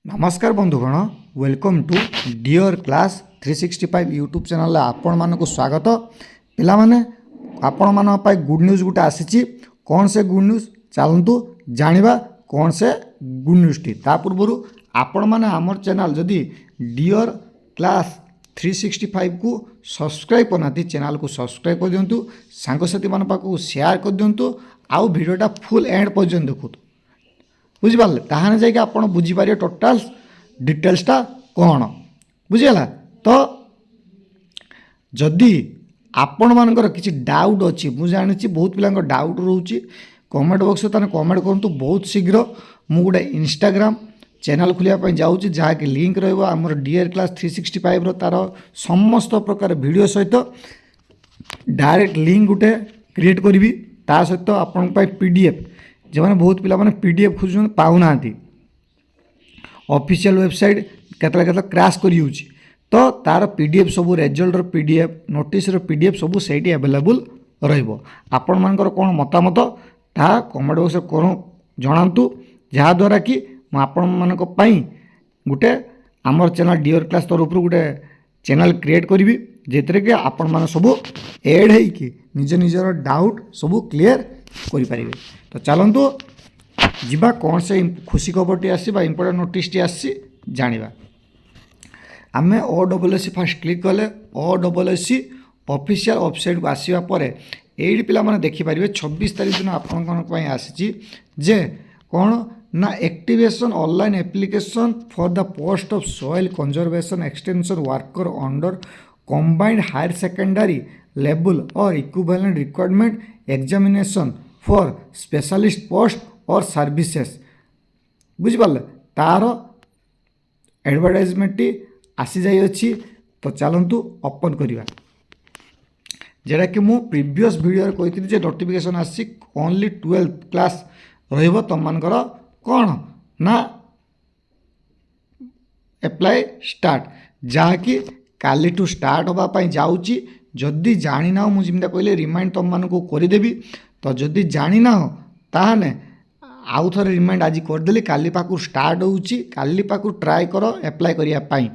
नमस्कार बंधुगण welcome to dear class 365 YouTube channel आपण मानक स्वागत पिला माने आपण मान गुड न्यूज गोटे आसी कौन से गुड न्यूज चलतु जानिबा कौन से गुड न्यूज टी ता पूर्व आपण माने आमर चैनल जदि डियर क्लास 365 को सब्सक्राइब करना चैनल को सब्सक्राइब कर दिंतु सांगसाथी मान पाखु शेयर कर दिंतु आउ वीडियोटा फुल एंड पर्यंत देखु बुझिपारे ताहने जाकि आपण बुझीपारे टोटाल डिटेल्सटा कौन बुझीगला तो जदि आपण मानकर किसी डाउट अच्छी मुझे जानी बहुत पिला डाउट रोचे कमेंट बॉक्स ताने कमेंट करूँ बहुत शीघ्र मु गोटे इंस्टाग्राम चैनल खोलिया जाऊँगी जहाँकि लिंक रहिबो हमर डियर क्लास 365 रो तार समस्त प्रकार वीडियो सहित डायरेक्ट लिंक गोटे क्रिएट करी ता सहित आपण पीडीएफ जो मैंने बहुत पिला माने पीडीएफ खोजुन पाऊना ऑफिशियल वेबसाइट केतला क्रैश करी होउची तो तार पीडीएफ सब रिजल्ट रो पीडीएफ नोटिस रो पीडीएफ सब सेठी अवेलेबल रहइबो आपण मानकर कोन मतामत ता कमेंट बॉक्स करू जणांतु जहा द्वारा कि म आपण मानक पई गुटे हमर चैनल डियर क्लास तरफ गुटे चैनल क्रिएट करी जेतरे कि आपण मान सब ऐड है कि निज निजर डाउट सब क्लियर करि परिबे तो चलतु जीवा कौन से खुशी खबरटी आसवा इंपोर्टेंट नोटिस टी आसी जानिबा आमे OSS फास्ट क्लिक कले OSS ऑफिशियल वेबसाइट को आसीबा परे एडी पिला माने देखि परिबे 26 तारिख दिन आपन कोन पई आसीची जे कोन ना activation online application for the post of soil conservation extension worker under combined higher secondary level और equivalent requirement examination for specialist post और सर्विसेस बुझिपारे तार एडवर्टाइजमेंट आसी जाई अछि तो चलतु ओपन करिवा जेटा कि मु प्रीवियस वीडियो कहितली जे नोटिफिकेशन आसी ओनली 12th क्लास रहइबो तम मानकर कोन ना अप्लाई स्टार्ट जहाँकि काली टू स्टार्ट होबा पई जाउची जदि जानि ना मु जिमता कहले रिमाइंड तम मानको करिदेबी तो जदि जानि ना ताहने आउ थे रिमाइंड आज करदेली काली पाखु स्टार्ट होउची काली पाखु ट्राए कर अप्लाई करिया पाई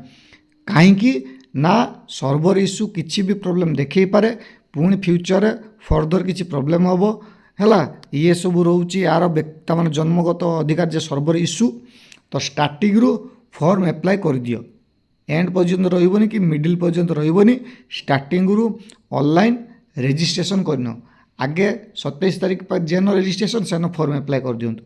कहीं ना सर्वर इश्यू किसी भी प्रॉब्लम देखई पारे पुणी फ्यूचर फर्दर किसी प्रॉब्लम हम है ये सब रोचे यार व्यक्ति मान जन्मगत अधिकार जे सर्वर इश्यू तो स्टार्टिंग रु फॉर्म अप्लाई कर दियो एंड पर्यंत रही कि मिडिल पर्यंत रही स्टार्टिंग रु ऑनलाइन रजिस्ट्रेशन करन आगे 27 तारीख जेन रजिस्ट्रेशन सेन फॉर्म अप्लाई कर दिंतु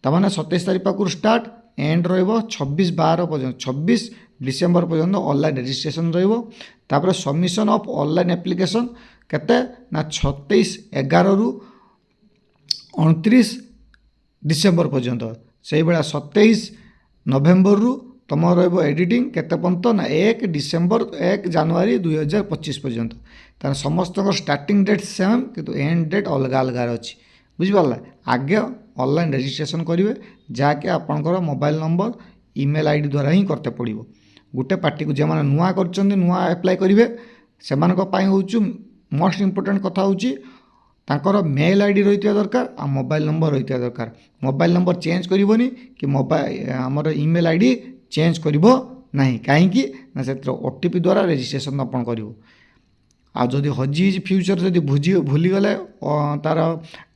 तमाने 27 तारीख पाखु स्टार्ट एंड रहिबो 26/12 पर्यंत 26 डिसेम्बर पर्यंत ऑनलाइन रजिस्ट्रेशन रहिबो तापर सबमिशन ऑफ ऑनलाइन एप्लिकेशन केते ना 26/11 रु 29 डिसेम्बर पर्यंत से बेला 27 नवेम्बर रु तुम रहिबो एडिटिंग केते पर्यंत ना 1 डिसेम्बर 1 जनवरी 2025 पर्यंत तार समस्त स्टार्टिंग डेट सेम किंतु एंड डेट अलग अलग अच्छी बुझिपारा आगे ऑनलाइन रजिस्ट्रेशन करेंगे जहाँकि आपंकर मोबाइल नंबर ईमेल आईडी द्वारा ही करते पड़ो गोटे पार्टी को जो मैंने नुआ कर नुआ अप्लाई करेंगे से हूँ मोस्ट इम्पोर्टेंट कथा हूँ मेल आईडी रही दरकार आ मोबाइल नंबर रही दरकार मोबाइल नंबर चेंज करनी कि मोबाइल आमर ईमेल आईडी चेंज करिवो नहीं कहीं ना से ओटीपी द्वारा रजिस्ट्रेशन अपन करिवो आ जदि हजी फ्यूचर जदि भूली गले तार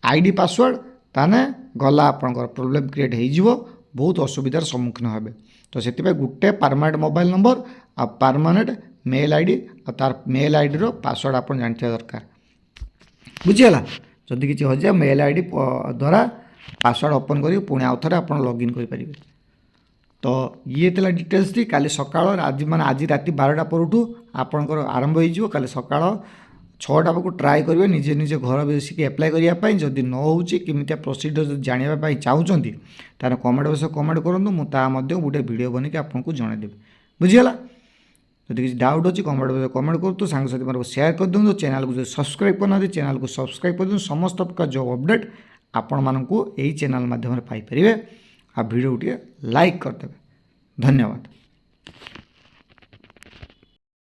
आईडी पासवर्ड ताने गला आपनकर प्रॉब्लम क्रिएट हो बहुत असुविधार सम्मुखीन हेबे तो से गोटे परमानेंट मोबाइल नंबर आ परमानेंट मेल आईडी आ तार मेल आईडी रो पासवर्ड आपन जानते दरकार बुझीगला जदि किसी हजे मेल आईडी द्वारा पासवर्ड ओपन करी पुणी आउ थे आप लॉगिन करें तो ये तला डिटेल्स थी काली सकाळ आज माने आज राति 12टा परठू आपनकर आरंभ हो काली सकाळ 6टा को ट्राए करेंगे निजे निजे घर बसिक अप्लाई करने जदि न होची किमितिया प्रोसीजर जानापी चाहूँगी तार कमेंट बस कमेंट करूँ मुझे गोटे वीडियो बनिक आपको जनईदेवी बुझीगला जदि किसी डाउट अच्छी कमेंट बस कमेंट करूँ सांगसाथी मानक शेयर कर दिखाँ चैनल को जो सब्सक्राइब करना चैनल को सब्सक्राइब कर दिखाँ समस्त प्रकार जो अपडेट आपण मानक यही चैनल माध्यम पाइपर आ वीडियो गोटे लाइक करदे धन्यवाद।